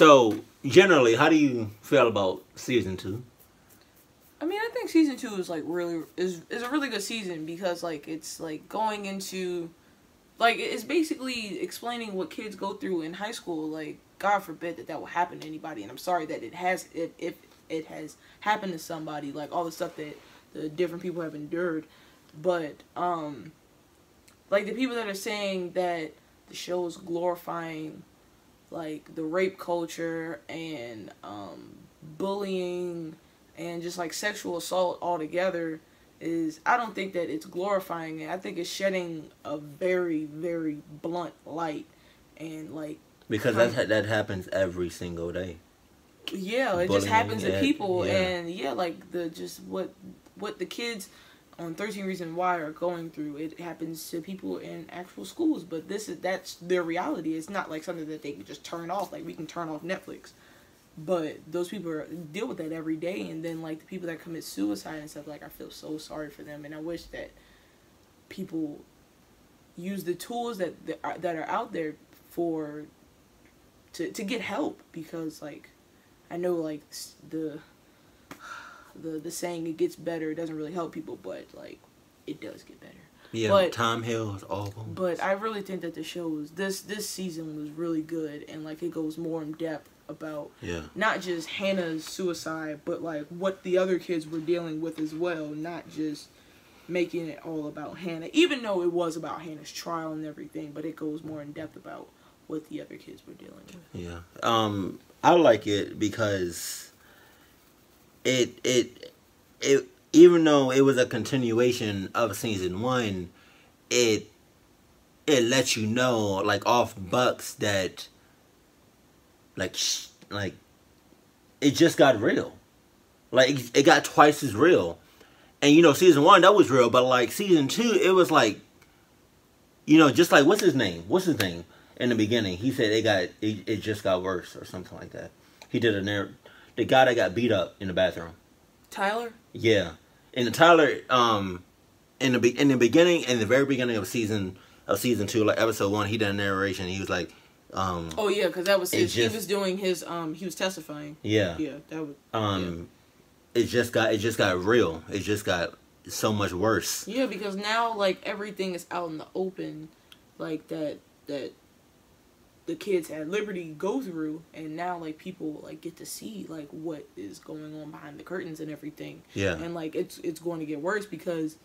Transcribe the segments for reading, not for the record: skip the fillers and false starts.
So generally, how do you feel about season 2? I mean, I think season 2 is like is a really good season because like it's like going into like it's basically explaining what kids go through in high school. Like, God forbid that will happen to anybody, and I'm sorry that if it has happened to somebody. Like all the stuff that the different people have endured, but like the people that are saying that the show is glorifying like the rape culture and bullying and just like sexual assault altogether is, I don't think that it's glorifying it. I think it's shedding a very, very blunt light and like because that happens every single day. Yeah, it Bullying, just happens to people, yeah. and yeah, like the just what the kids on 13 Reasons Why are going through. It happens to people in actual schools, but that's their reality. It's not like something that they can just turn off. Like we can turn off Netflix. But those people deal with that every day, and then like the people that commit suicide and stuff, like I feel so sorry for them, and I wish that people use the tools that are out there to get help, because like I know like the saying it gets better, it doesn't really help people, but like it does get better. Yeah, but time heals all wounds. But I really think that the show was this season was really good, and like it goes more in depth about not just Hannah's suicide, but like what the other kids were dealing with as well, not just making it all about Hannah, even though it was about Hannah's trial and everything, but it goes more in depth about what the other kids were dealing with. Yeah. I like it because it even though it was a continuation of season 1, it lets you know like off bucks that like it just got real. Like it got twice as real. And you know, season 1 that was real, but like season 2 it was like, you know, just like what's his name in the beginning, he said it just got worse or something like that. He did the guy that got beat up in the bathroom. Tyler? Yeah. And the Tyler in the beginning, in the very beginning of season 2, like episode 1, he did a narration. He was like oh yeah, because that was his, he was doing his he was testifying. Yeah. Yeah, that was it just got real. It just got so much worse. Yeah, because now like everything is out in the open, like that the kids at Liberty go through, and now like people like get to see like what is going on behind the curtains and everything. Yeah. And like it's going to get worse because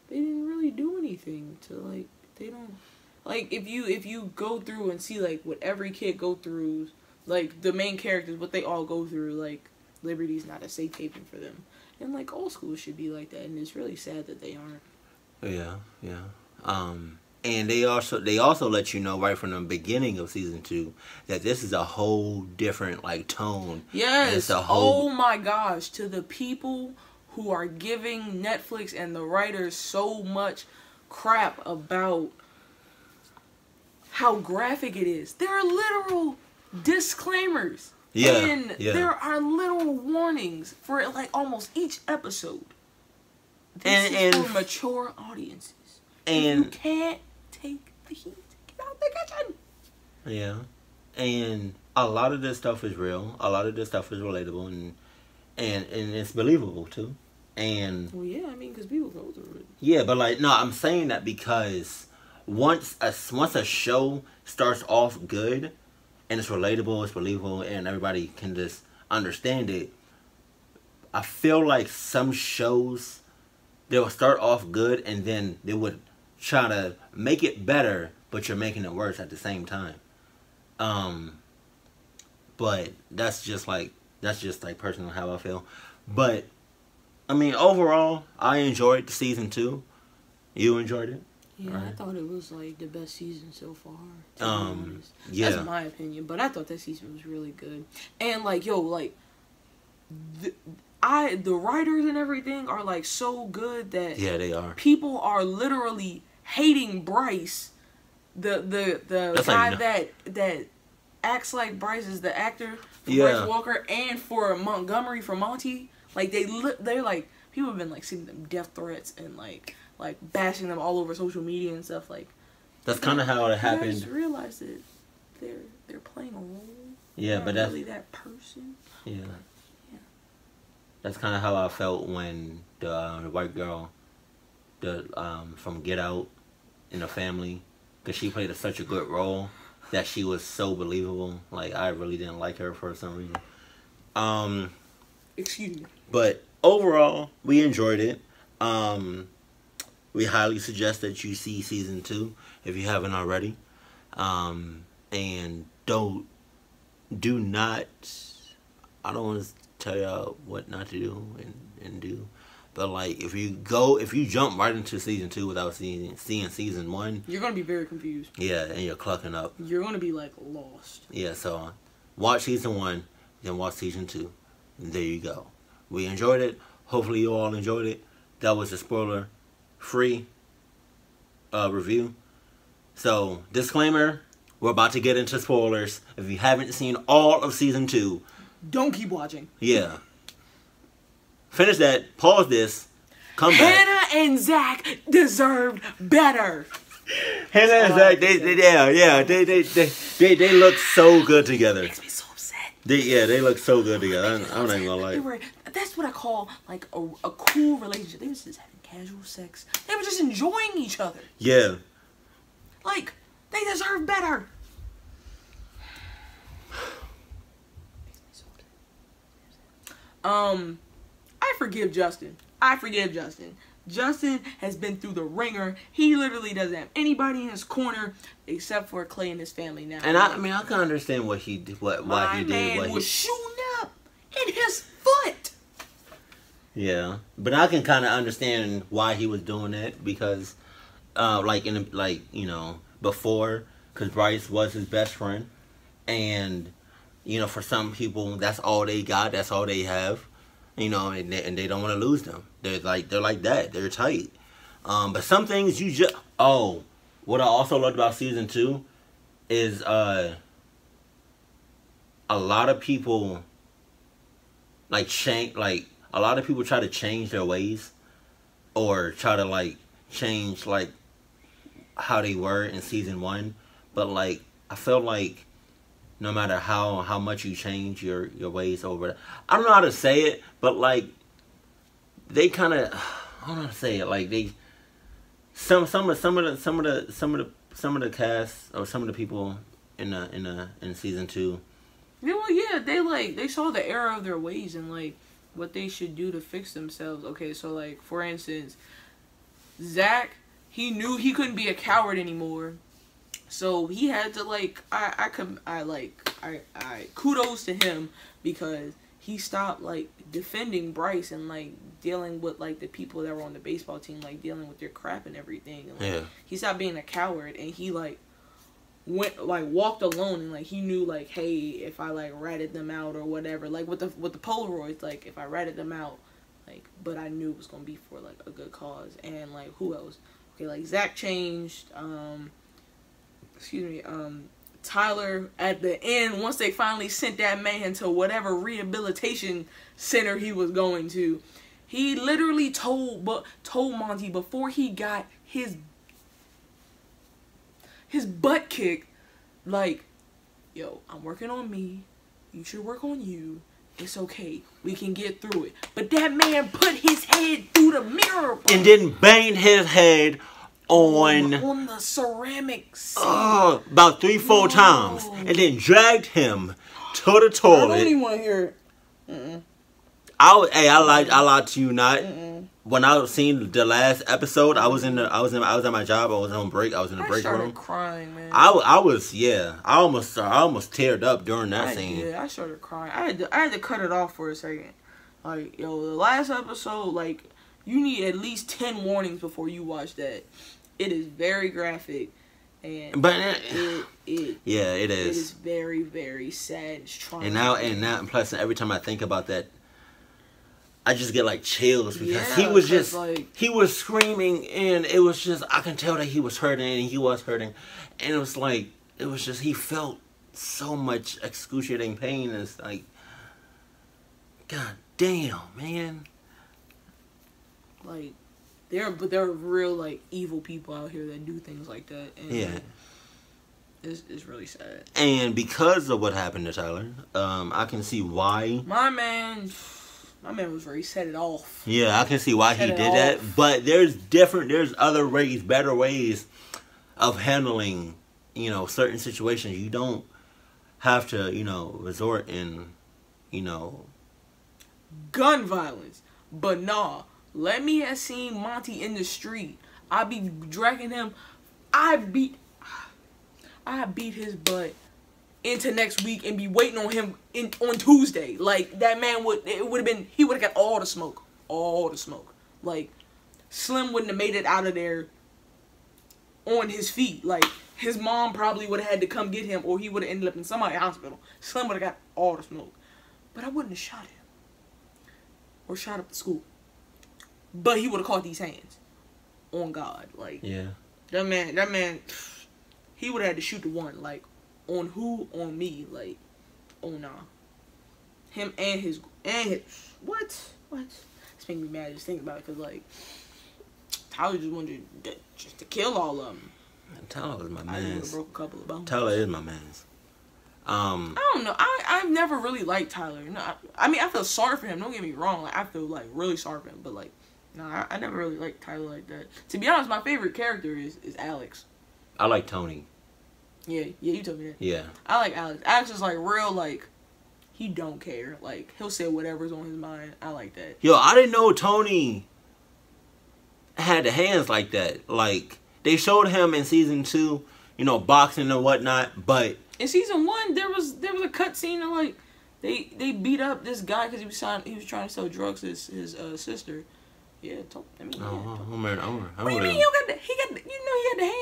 they didn't really do anything to like, they don't like, if you go through and see like what every kid go through, like the main characters, what they all go through, like Liberty's not a safe haven for them. And like all schools should be like that, and it's really sad that they aren't. Yeah. And they also let you know right from the beginning of season 2 that this is a whole different like tone. Yes. Oh my gosh, to the people who are giving Netflix and the writers so much crap about how graphic it is. There are literal disclaimers. Yeah. And there are literal warnings for like almost each episode. This is for mature audiences. And if you can't take the heat, get out the kitchen. Yeah. And a lot of this stuff is real. A lot of this stuff is relatable, and it's believable too. And well, yeah, I mean, because people go through it. Yeah, but like, no, I'm saying that because once a show starts off good and it's relatable, it's believable, and everybody can just understand it, I feel like some shows, they will start off good and then they would try to make it better, but you're making it worse at the same time. But that's just like personal how I feel. But I mean, overall, I enjoyed season 2. You enjoyed it? Yeah, right. I thought it was like the best season so far. Yeah, that's my opinion. But I thought that season was really good. And like, yo, like the writers and everything are like so good that they are. People are literally hating Bryce, the guy that acts like Bryce is the actor for Bryce Walker, and for Montgomery for Monty. Like they're like, people have been like sending them death threats and like bashing them all over social media and stuff. Like that's kind of how it happened. I just realized that they're playing a role. Yeah, but that's really that person. yeah. Yeah. That's kind of how I felt when the white girl, from Get Out, in the family, because she played such a good role that she was so believable. Like I really didn't like her for some reason. Excuse me. But overall, we enjoyed it. We highly suggest that you see season 2 if you haven't already. And do not. I don't want to tell y'all what not to do and do. But like, if you jump right into season 2 without seeing season 1, you're gonna be very confused. Yeah, and you're clucking up. You're gonna be like lost. Yeah, so watch season 1, then watch season 2. And there you go. We enjoyed it. Hopefully you all enjoyed it. That was a spoiler-free review. So disclaimer: we're about to get into spoilers. If you haven't seen all of season 2, don't keep watching. Yeah. Finish that. Pause this. Come back. Hannah and Zach deserved better. Hannah and Zach, they look so good together. Makes me so upset. They look so good together. I'm not even gonna lie. That's what I call like a cool relationship. They were just having casual sex. They were just enjoying each other. Yeah. Like, they deserve better. I forgive Justin. Justin has been through the ringer. He literally doesn't have anybody in his corner except for Clay and his family now. And I can understand what he did. Why he did. My man was shooting up in his foot. Yeah, but I can kind of understand why he was doing that because, before, because Bryce was his best friend, and for some people that's all they got, that's all they have. And they don't want to lose them. They're like that. They're tight. But some things you just... Oh, what I also loved about season 2 is a lot of people a lot of people try to change their ways or try to change how they were in season 1. But I felt like no matter how much you change your ways over, I don't know how to say it, but they kind of, I don't know how to say it. They some of the cast or some of the people in season 2. Yeah, well, yeah, they saw the error of their ways and what they should do to fix themselves. Okay, so for instance, Zach, he knew he couldn't be a coward anymore. So he had to kudos to him because he stopped defending Bryce and dealing with the people that were on the baseball team, dealing with their crap and everything. And, yeah. He stopped being a coward and he went walked alone and he knew hey, if I ratted them out or whatever, with the Polaroids, if I ratted them out, but I knew it was gonna be for a good cause. And who else? Okay, Zach changed. Tyler at the end, once they finally sent that man to whatever rehabilitation center he was going to, he literally told Monty before he got his butt kicked, yo, I'm working on me, you should work on you, it's okay, we can get through it. But that man put his head through the mirror, bro. And then banged his head on the ceramic seat. About 3-4 times, and then dragged him to the toilet. I don't even want to hear it. I lied to you not. When I was seeing the last episode, I was at my job. I was on break. I was in the break room. I started crying, man. I almost teared up during that scene. Yeah, I started crying. I had to cut it off for a second. The last episode, you need at least 10 warnings before you watch that. It is very graphic, it is. It is very, very sad. It's trying. And plus, every time I think about that, I just get because he was screaming, and it was just, I can tell that he was hurting, and he was hurting, and it was just he felt so much excruciating pain. And it's God damn, man. There are real evil people out here that do things like that. And yeah. It's really sad. And because of what happened to Tyler, I can see why. My man was ready to set it off. Yeah, I can see why he did that. But there's other ways, better ways of handling, certain situations. You don't have to, resort in, gun violence. But nah, let me have seen Monty in the street. I be dragging him. I beat his butt into next week and be waiting on him on Tuesday. Like, that man he would have got all the smoke. All the smoke. Like, Slim wouldn't have made it out of there on his feet. Like, his mom probably would have had to come get him, or he would have ended up in somebody's hospital. Slim would have got all the smoke. But I wouldn't have shot him. Or shot up the school. But he would have caught these hands. On God. Like, yeah. That man, he would have had to shoot the one. Like, on who? On me. Like, oh nah. Him and his what? It's making me mad just thinking about it, because, like, Tyler just wanted to kill all of them. Tyler was my I man. broke a couple of bones. Tyler is my man. I don't know. I've never really liked Tyler. No, I mean, I feel sorry for him. Don't get me wrong. Like, I feel like really sorry for him. But like, no, I never really liked Tyler like that. To be honest, my favorite character is Alex. I like Tony. Yeah, you told me that. Yeah. I like Alex. Alex is like real, like, he don't care. Like, he'll say whatever's on his mind. I like that. Yo, I didn't know Tony had the hands like that. Like, they showed him in season 2, boxing and whatnot, but in season 1, there was a cut scene of, like, they beat up this guy because he was trying to sell drugs to his sister. Yeah, I mean, yeah. What do you mean? He had the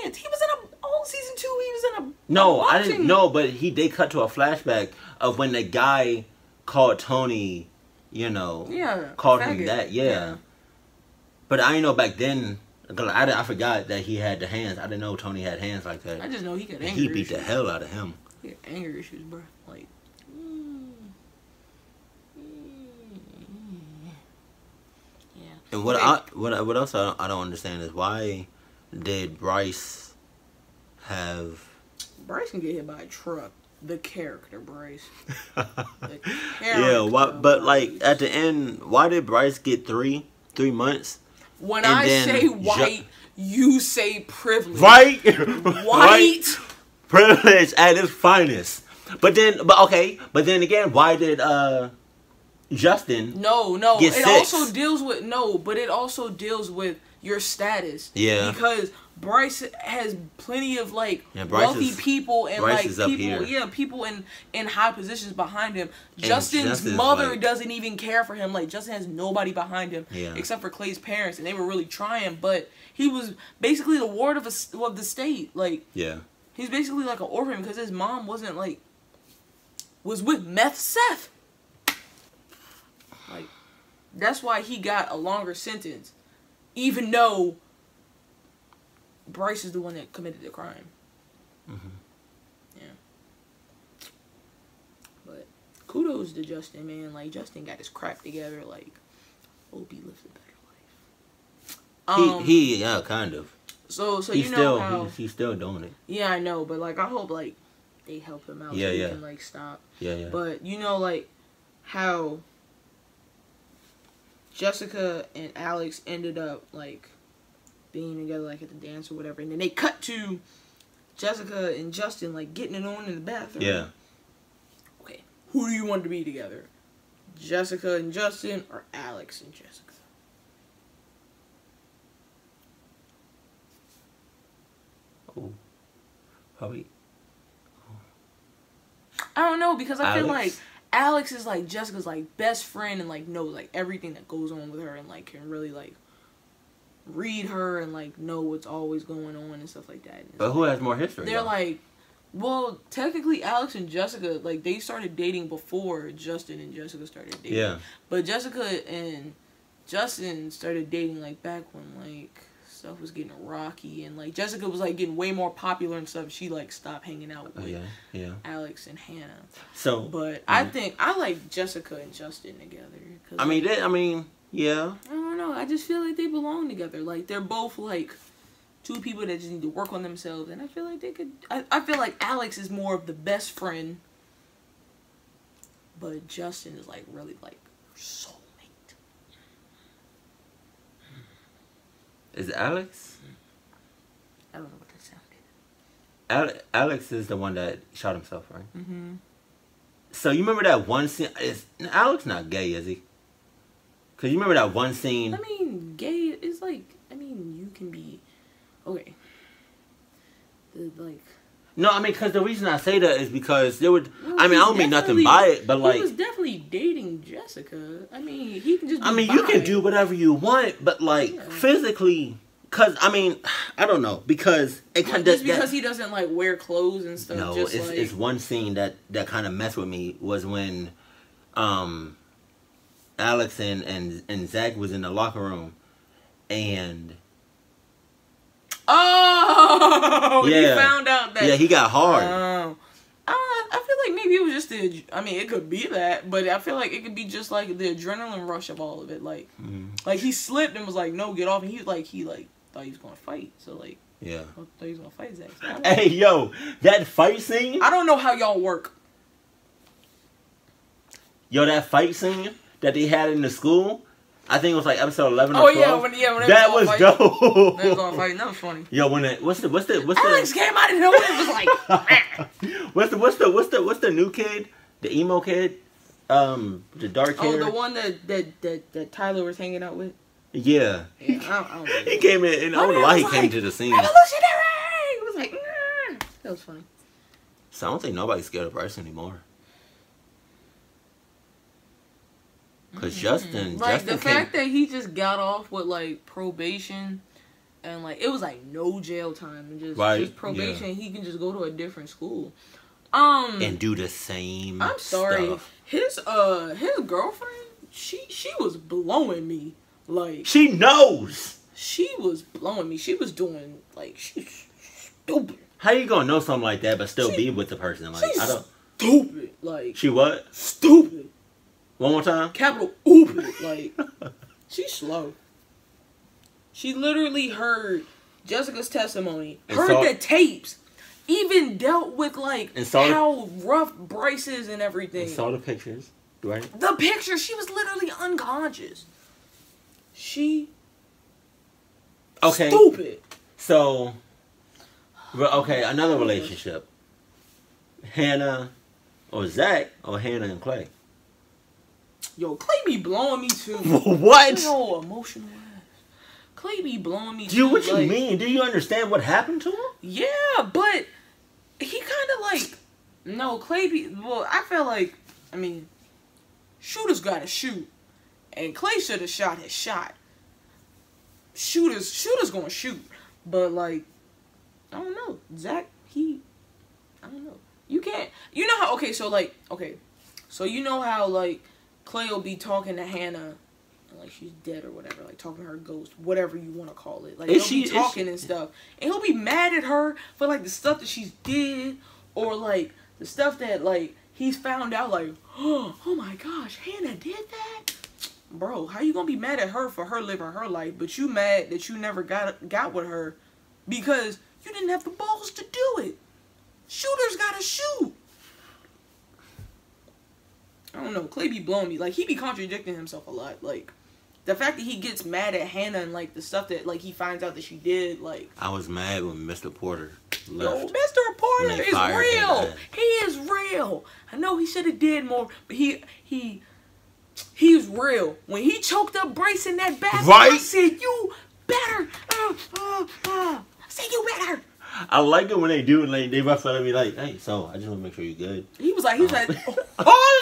hands. He was in all season 2. He was in a no, I didn't know, but they cut to a flashback of when the guy called Tony, called him that, yeah. But I didn't know back then. I forgot that he had the hands. I didn't know Tony had hands like that. I just know he got anger issues. He beat the hell out of him. He had anger issues, bro. Like, yeah. And what else I don't understand is, why did Bryce have? Bryce can get hit by a truck. The character Bryce. Yeah. But like at the end, why did Bryce get 3 months? When I say white, you say privilege. Right? White. Privilege at its finest. But then again, why did Justin get 6? It also deals with your status. Yeah. Because Bryce has plenty of wealthy people and people in high positions behind him. Justin's mother doesn't even care for him. Like, Justin has nobody behind him except for Clay's parents, and they were really trying. But he was basically the ward of the state. Like, he's basically like an orphan because his mom was with Meth Seth. Like, that's why he got a longer sentence, even though Bryce is the one that committed the crime. Mm-hmm. Yeah. But kudos to Justin, man. Like, Justin got his crap together. Like, hope he lives a better life. He kind of. So he's still doing it. Yeah, I know, but like, I hope like they help him out so he can like stop. Yeah. But like how Jessica and Alex ended up like being together, like at the dance or whatever, and then they cut to Jessica and Justin like getting it on in the bathroom. Yeah. Okay, who do you want to be together? Jessica and Justin, or Alex and Jessica? Oh, probably. I don't know, because I feel like Alex is like Jessica's like best friend and like knows like everything that goes on with her and like can really like read her and like know what's always going on and stuff like that. But who has more history? They're like, well, technically Alex and Jessica, like, they started dating before Justin and Jessica started dating. Yeah. But Jessica and Justin started dating like back when like stuff was getting rocky and like Jessica was like getting way more popular and stuff. She like stopped hanging out with Alex and Hannah. So, but I think I like Jessica and Justin together. I mean, yeah. I don't know. I just feel like they belong together. Like, they're both like two people that just need to work on themselves, and I feel like they could. I feel like Alex is more of the best friend, but Justin is like really like soulmate. Is it Alex? I don't know what that sounded. Alex is the one that shot himself, right? Mm-hmm. So you remember that one scene? Alex not gay, is he? Cause you remember that one scene? I mean, gay is like. I mean, you can be. Okay. Like. No, I mean, because the reason I say that is because there would. Well, I mean, I don't mean nothing by it, but like. He was definitely dating Jessica. I mean, he can just. I mean, you can do whatever you want, but like physically, because I mean, I don't know, because it kind of because he doesn't like wear clothes and stuff. No, just it's one scene that kind of messed with me was when, Alex and Zach was in the locker room, and. Oh, yeah. He found out that. Yeah, he got hard. I feel like maybe it was just I mean, it could be that, but I feel like it could be just like the adrenaline rush of all of it. Like, like he slipped and was like, "No, get off!" And he thought he was gonna fight. So like, yeah, I thought he was gonna fight Zach. So hey, yo, that fight scene. I don't know how y'all work. Yo, that fight scene that they had in the school. I think it was like episode 11 or 12. When that was dope. They was on fight. That was funny. Yo, when what's the Alex came out of nowhere and was like, what's the new kid, the emo kid, the dark hair. Oh, the one that Tyler was hanging out with. Yeah. I don't know. He came in, and I don't know why he came to the scene. Revolutionary! It was like, that was funny. So I don't think nobody's scared of Bryce anymore. Because Justin the fact that he just got off with like probation and like it was like no jail time and just probation, he can just go to a different school. And do the same I'm sorry. Stuff. His girlfriend, she was blowing me. Like she knows. She was blowing me. She was doing like she's stupid. How you gonna know something like that but still be with the person? Like she's I don't stupid. Like she what? Stupid. One more time. Capital stupid. Like she's slow. She literally heard Jessica's testimony, heard the tapes, even dealt with like how rough Bryce is and everything. And saw the pictures, right? The picture, she was literally unconscious. She stupid. So, okay, another relationship. Hannah or Zach or Hannah and Clay. Yo, Clay be blowing me too. What? Yo, emotional ass. Clay be blowing me too. Dude, what you mean? Do you understand what happened to him? Yeah, but he kind of like... No, Clay be... Well, I feel like... I mean, shooters gotta shoot. And Clay should have shot his shot. Shooters gonna shoot. But like... I don't know. Zach, I don't know. You can't... You know how... Okay, so like... Okay. So you know how like... Clay will be talking to Hannah, like she's dead or whatever, like talking to her ghost, whatever you want to call it. Like he'll be talking and stuff, and he'll be mad at her for like the stuff that she's did, or like the stuff that like he's found out. Like, oh my gosh, Hannah did that, bro. How you gonna be mad at her for her living her life, but you mad that you never got with her because you didn't have the balls to do it? Shooters gotta shoot. I don't know. Clay be blowing me. Like, he be contradicting himself a lot. Like, the fact that he gets mad at Hannah and, like, the stuff that, like, he finds out that she did, like... I was mad when Mr. Porter left. Yo, Mr. Porter is real. He is real. I know he should have did more, but he's real. When he choked up Bryce in that bathroom, I said, you better. I said, you better. I like it when they do, like, they rough at me like, hey, so, I just want to make sure you're good. He was like, oh, I'm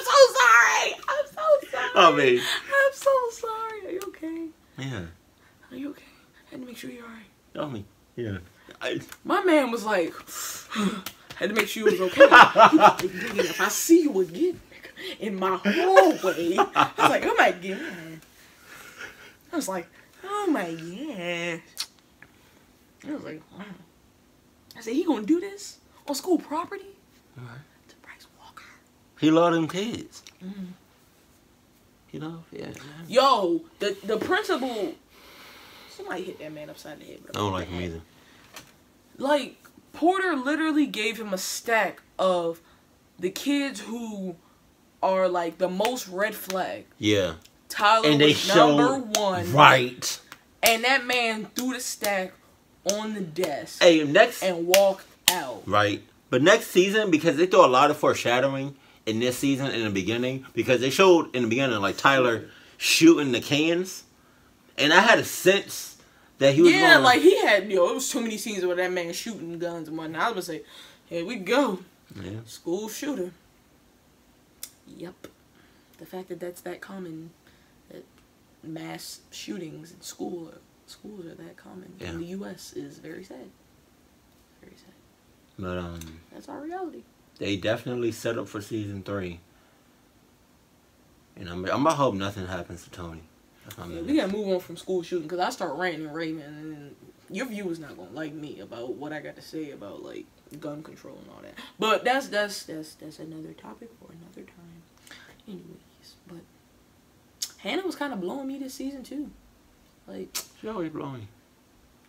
so sorry. I'm so sorry. I mean. I'm so sorry. Are you okay? Yeah. Are you okay? I had to make sure you're alright. I mean, yeah. My man was like, had to make sure you was okay. He was like, if I see you again in my hallway, I was like, oh my God. I was like, oh my God. I was like, wow. I said, he gonna do this on school property? Right. To Bryce Walker. He love them kids. Mm-hmm. You know? Yeah. Yo, the principal, somebody hit that man upside the head. I don't like him either. like, Porter literally gave him a stack of the kids who are, like, the most red flag. Yeah. Tyler and they was number one. Right. And that man threw the stack on the desk. Hey, next... And walked out. Right. But next season, because they throw a lot of foreshadowing in this season in the beginning, because they showed in the beginning, like, Tyler shooting the cans. And I had a sense that he was going... like, he had, it was too many scenes where that man shooting guns and whatnot. I was going to say, here we go. Yeah. School shooter. Yep. The fact that that's that common, that mass shootings in schools are that common in the U.S. is very sad. Very sad. But, that's our reality. They definitely set up for season 3. And I'm gonna hope nothing happens to Tony. We gotta move on from school shooting, because I start ranting and raving, and your viewers not gonna like me about what I got to say about, like, gun control and all that. But that's another topic for another time. Anyways, but Hannah was kind of blowing me this season too. Like, she always blowing.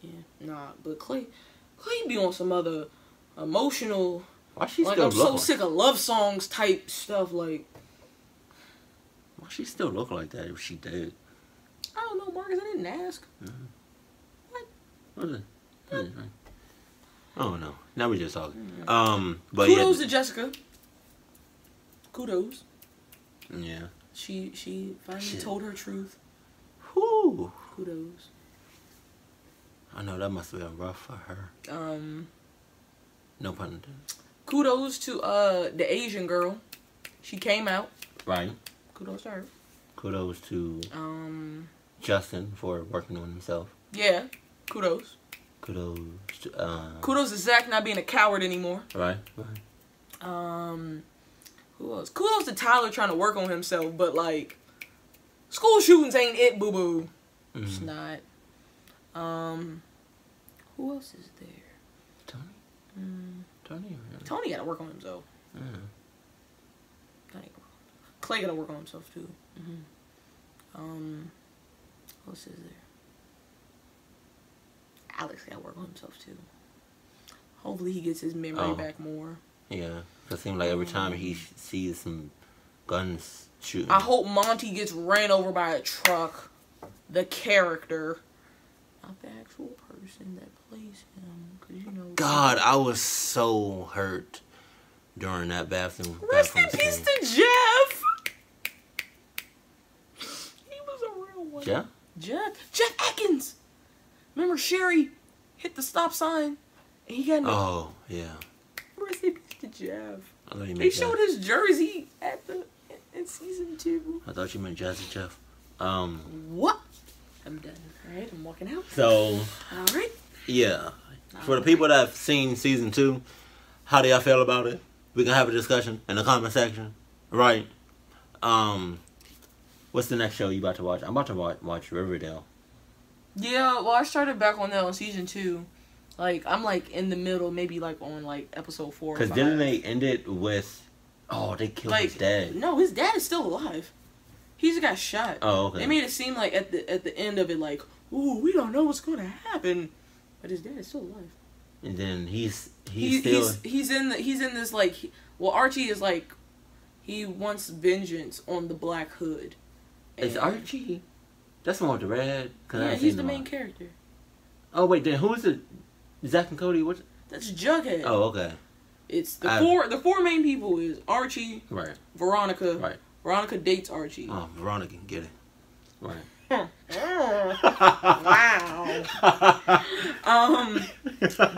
Yeah, nah, but Clay be on some other emotional. Why she like, still I'm so sick of love songs type stuff. Like, why she still look like that if she did? I don't know, Marcus. I didn't ask. What? What is it? What? Oh no. Now we're just talking. But kudos to Jessica. Kudos. Yeah. She finally told her truth. Whoo. Kudos. I know that must have been rough for her. No pun intended. Kudos to the Asian girl. She came out. Right. Kudos to her. Kudos to Justin for working on himself. Yeah. Kudos. Kudos to kudos to Zach not being a coward anymore. Right. Right. Who else? Kudos to Tyler trying to work on himself, but like, school shootings ain't it, boo boo. Mm-hmm. It's not. Who else is there? Tony. Tony gotta work on himself. Clay gotta work on himself too. Who else is there? Alex gotta work on himself too. Hopefully he gets his memory back more. Yeah, it seems like every time he sees some guns shooting. I hope Monty gets ran over by a truck. The character, not the actual person that plays him. 'Cause you know. God, I was so hurt during that bathroom. Rest in peace to Jeff. He was a real one. Jeff Atkins. Remember Sherry hit the stop sign and he got. Oh yeah. Rest in peace to Jeff. I thought you meant they showed his jersey in season 2. I thought you meant Jazzy Jeff. What? I'm done. Alright, I'm walking out. So. Alright. Yeah. For the people that have seen season 2, how do y'all feel about it? We can have a discussion in the comment section. Right. What's the next show you about to watch? I'm about to watch Riverdale. Yeah, well, I started back on that on season 2. Like, I'm like in the middle, maybe like on like episode 4 or 5. Because didn't they end it with, they killed his dad? No, his dad is still alive. He just got shot. Oh, okay. They made it seem like at the end of it, like, ooh, we don't know what's gonna happen, but his dad is still alive. And then he's in this like, Archie is like, he wants vengeance on the Black Hood. Is Archie? That's the one with the red. Yeah, he's the main character. Oh wait, then who is it? Zach and Cody? What? That's Jughead. Oh, okay. It's the four main people is Archie, right? Veronica, right? Veronica dates Archie. Oh, Veronica, get it, right? Wow.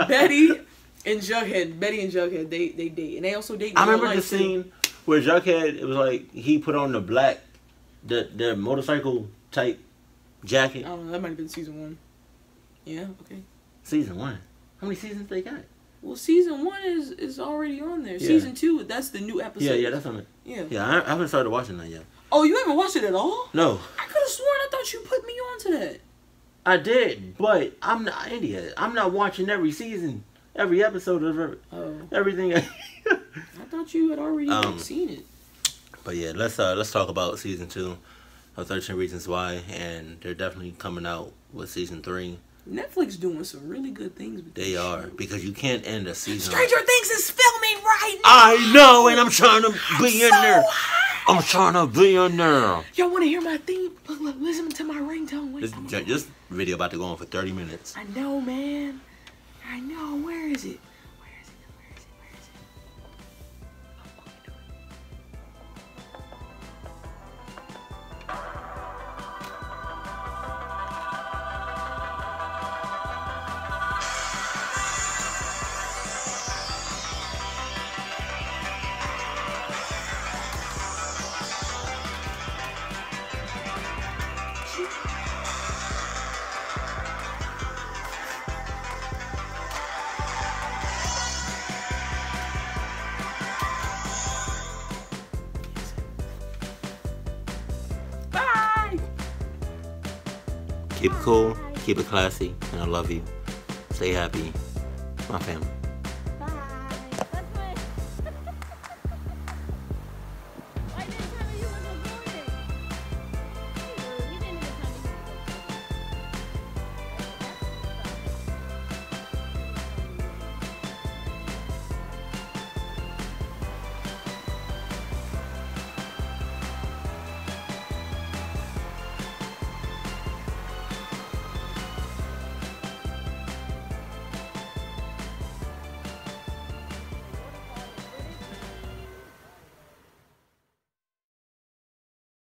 Betty and Jughead, they date, and they also date. I remember the scene where Jughead, it was like he put on the black, the motorcycle type jacket. I don't know. That might have been season 1. Yeah. Okay. Season 1. How many seasons they got? Well, season 1 is already on there. Yeah. Season 2, that's the new episode. Yeah, that's on it. Yeah, I haven't started watching that yet. Oh, you haven't watched it at all? No. I could have sworn I thought you put me onto that. I did, but I'm not an idiot. I'm not watching every season, every episode of everything. I thought you had already seen it. But yeah, let's talk about season 2 of 13 Reasons Why, and they're definitely coming out with season 3. Netflix doing some really good things with They this are, shit. because you can't end a season. Stranger Things is filming right now. I know, and I'm trying to be in so there. high. I'm trying to be in there. Y'all want to hear my theme? Look, listen to my ringtone. Wait, This video about to go on for 30 minutes. I know, man. I know. Where is it? Where is it? Where is it? Where is it? Bye. Keep it cool, keep it classy, and I love you. Stay happy, my family.